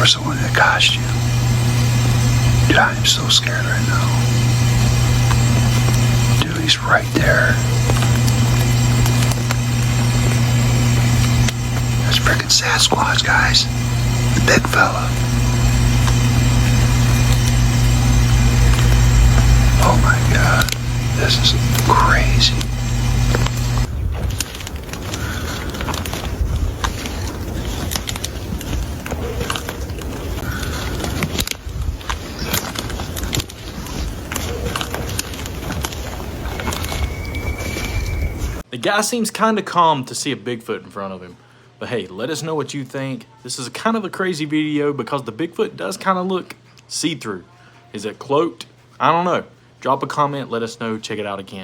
or someone in a costume. Dude, I am so scared right now. Dude, he's right there. That's freaking Sasquatch, guys. The big fella. Oh my God. This is crazy. The guy seems kind of calm to see a Bigfoot in front of him. But hey, let us know what you think. This is kind of a crazy video because the Bigfoot does kind of look see-through. Is it cloaked? I don't know. Drop a comment, let us know, check it out again.